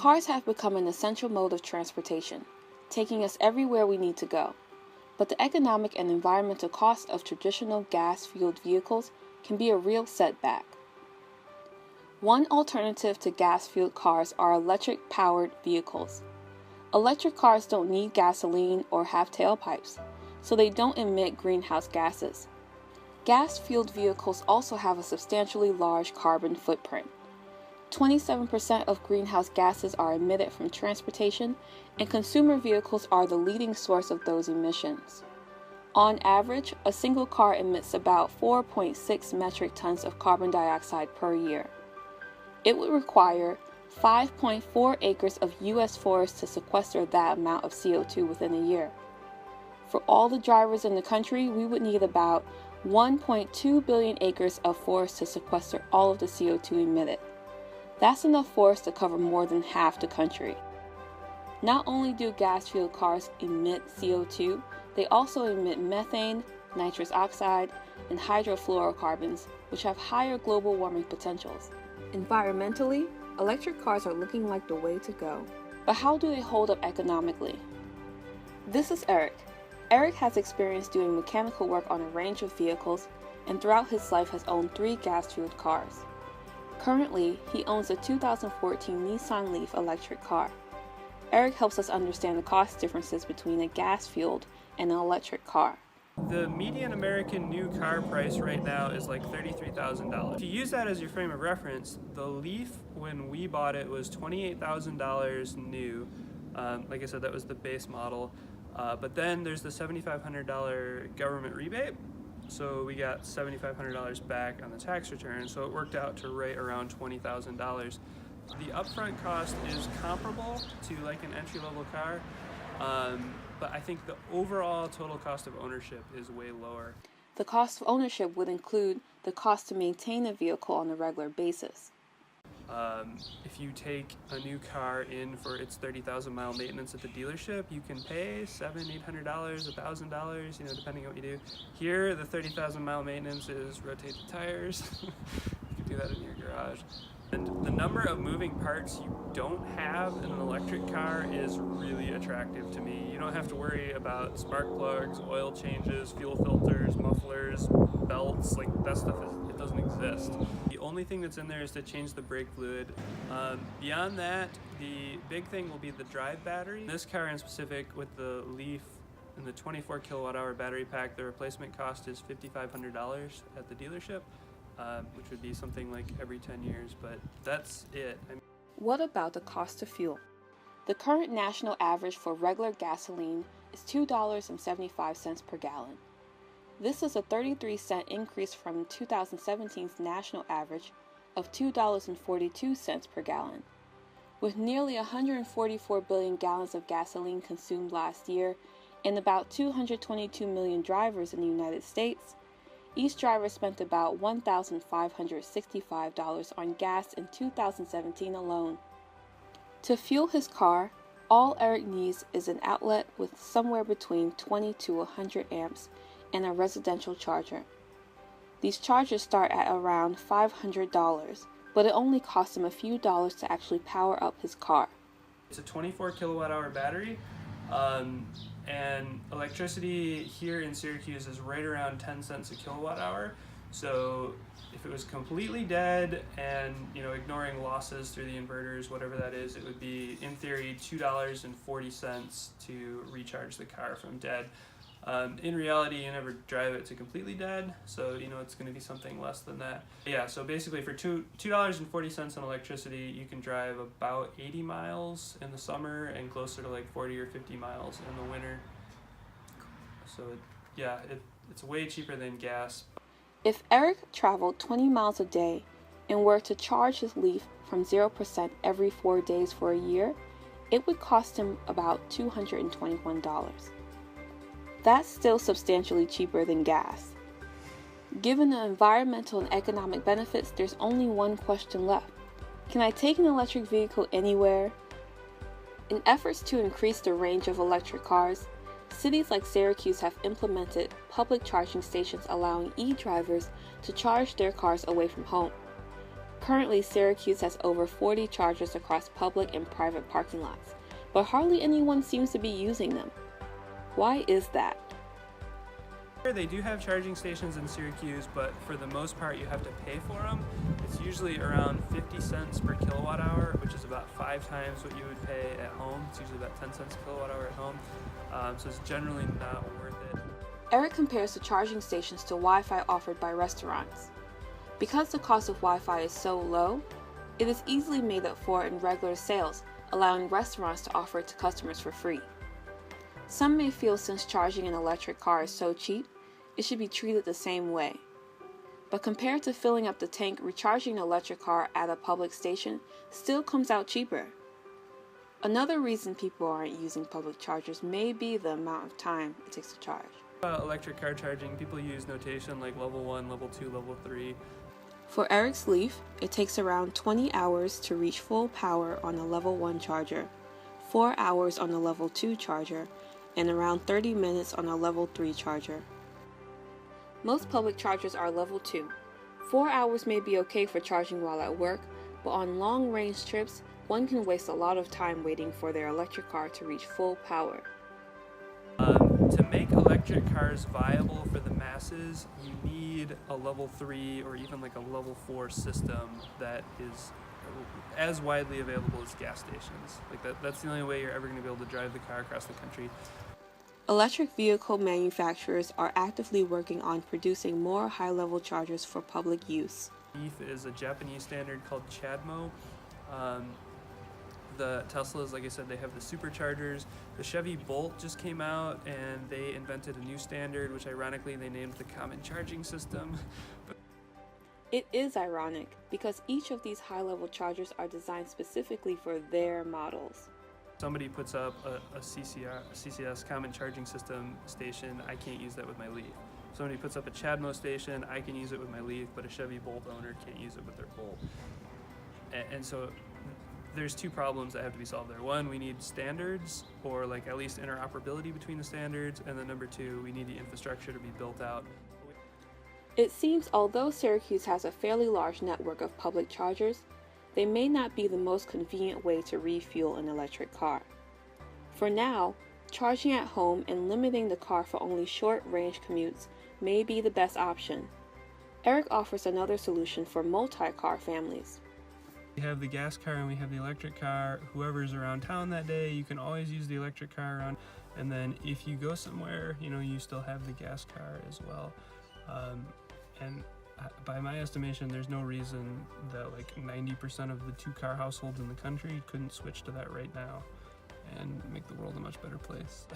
Cars have become an essential mode of transportation, taking us everywhere we need to go. But the economic and environmental cost of traditional gas-fueled vehicles can be a real setback. One alternative to gas-fueled cars are electric-powered vehicles. Electric cars don't need gasoline or have tailpipes, so they don't emit greenhouse gases. Gas-fueled vehicles also have a substantially large carbon footprint. 27% of greenhouse gases are emitted from transportation, and consumer vehicles are the leading source of those emissions. On average, a single car emits about 4.6 metric tons of carbon dioxide per year. It would require 5.4 acres of U.S. forests to sequester that amount of CO2 within a year. For all the drivers in the country, we would need about 1.2 billion acres of forest to sequester all of the CO2 emitted. That's enough forest to cover more than half the country. Not only do gas-fueled cars emit CO2, they also emit methane, nitrous oxide, and hydrofluorocarbons, which have higher global warming potentials. Environmentally, electric cars are looking like the way to go. But how do they hold up economically? This is Eric. Eric has experience doing mechanical work on a range of vehicles, and throughout his life has owned 3 gas-fueled cars. Currently, he owns a 2014 Nissan Leaf electric car. Eric helps us understand the cost differences between a gas-fueled and an electric car. The median American new car price right now is like $33,000. If you use that as your frame of reference, the Leaf, when we bought it, was $28,000 new. Like I said, that was the base model. But then there's the $7,500 government rebate. So we got $7,500 back on the tax return, so it worked out to right around $20,000. The upfront cost is comparable to like an entry-level car, but I think the overall total cost of ownership is way lower. The cost of ownership would include the cost to maintain a vehicle on a regular basis. If you take a new car in for its 30,000 mile maintenance at the dealership, you can pay $700, $800, $1,000, depending on what you do. Here, the 30,000 mile maintenance is rotate the tires. You can do that in your garage. And the number of moving parts you don't have in an electric car is really attractive to me. You don't have to worry about spark plugs, oil changes, fuel filters, mufflers, belts, like that stuff it doesn't exist. The only thing that's in there is to change the brake fluid. Beyond that, the big thing will be the drive battery. This car in specific, with the Leaf and the 24 kilowatt hour battery pack, the replacement cost is $5,500 at the dealership. Which would be something like every 10 years, but that's it. What about the cost of fuel? The current national average for regular gasoline is $2.75 per gallon. This is a 33-cent increase from 2017's national average of $2.42 per gallon. With nearly 144 billion gallons of gasoline consumed last year and about 222 million drivers in the United States, each driver spent about $1,565 on gas in 2017 alone. To fuel his car, all Eric needs is an outlet with somewhere between 20 to 100 amps and a residential charger. These chargers start at around $500, but it only costs him a few dollars to actually power up his car. It's a 24 kilowatt hour battery. And electricity here in Syracuse is right around 10 cents a kilowatt hour. So if it was completely dead and ignoring losses through the inverters, whatever that is, it would be in theory $2.40 to recharge the car from dead. In reality, you never drive it to completely dead, so it's going to be something less than that. Yeah, so basically for $2.40 on electricity, you can drive about 80 miles in the summer and closer to like 40 or 50 miles in the winter. So it's way cheaper than gas. If Eric traveled 20 miles a day and were to charge his Leaf from 0% every 4 days for a year, it would cost him about $221. That's still substantially cheaper than gas. Given the environmental and economic benefits, there's only one question left. Can I take an electric vehicle anywhere? In efforts to increase the range of electric cars, cities like Syracuse have implemented public charging stations allowing e-drivers to charge their cars away from home. Currently, Syracuse has over 40 chargers across public and private parking lots, but hardly anyone seems to be using them. Why is that? They do have charging stations in Syracuse, but for the most part you have to pay for them. It's usually around 50 cents per kilowatt hour, which is about 5 times what you would pay at home. It's usually about 10 cents a kilowatt hour at home, so it's generally not worth it. Eric compares the charging stations to Wi-Fi offered by restaurants. Because the cost of Wi-Fi is so low, it is easily made up for in regular sales, allowing restaurants to offer it to customers for free. Some may feel since charging an electric car is so cheap, it should be treated the same way. But compared to filling up the tank, recharging an electric car at a public station still comes out cheaper. Another reason people aren't using public chargers may be the amount of time it takes to charge. Electric car charging, people use notation like level 1, level 2, level 3. For Eric's Leaf, it takes around 20 hours to reach full power on a level 1 charger, 4 hours on a level 2 charger, and around 30 minutes on a level 3 charger. Most public chargers are level 2. 4 hours may be okay for charging while at work, but on long-range trips, one can waste a lot of time waiting for their electric car to reach full power. To make electric cars viable for the masses, you need a level 3 or even like a level 4 system that is as widely available as gas stations. That's the only way you're ever going to be able to drive the car across the country. Electric vehicle manufacturers are actively working on producing more high-level chargers for public use. ETH is a Japanese standard called CHAdeMO. The Teslas, like I said, they have the superchargers. The Chevy Bolt just came out and they invented a new standard, which ironically they named the Common Charging System. It is ironic because each of these high-level chargers are designed specifically for their models. Somebody puts up a CCS Common Charging System station, I can't use that with my Leaf. Somebody puts up a CHAdeMO station, I can use it with my Leaf, but a Chevy Bolt owner can't use it with their Bolt. And so there's 2 problems that have to be solved there. One, we need standards, or like at least interoperability between the standards, and then number 2, we need the infrastructure to be built out. It seems although Syracuse has a fairly large network of public chargers, they may not be the most convenient way to refuel an electric car. For now, charging at home and limiting the car for only short-range commutes may be the best option. Eric offers another solution for multi-car families. We have the gas car and we have the electric car. Whoever's around town that day, you can always use the electric car around. And then if you go somewhere, you still have the gas car as well. And by my estimation, there's no reason that like 90% of the 2-car households in the country couldn't switch to that right now and make the world a much better place.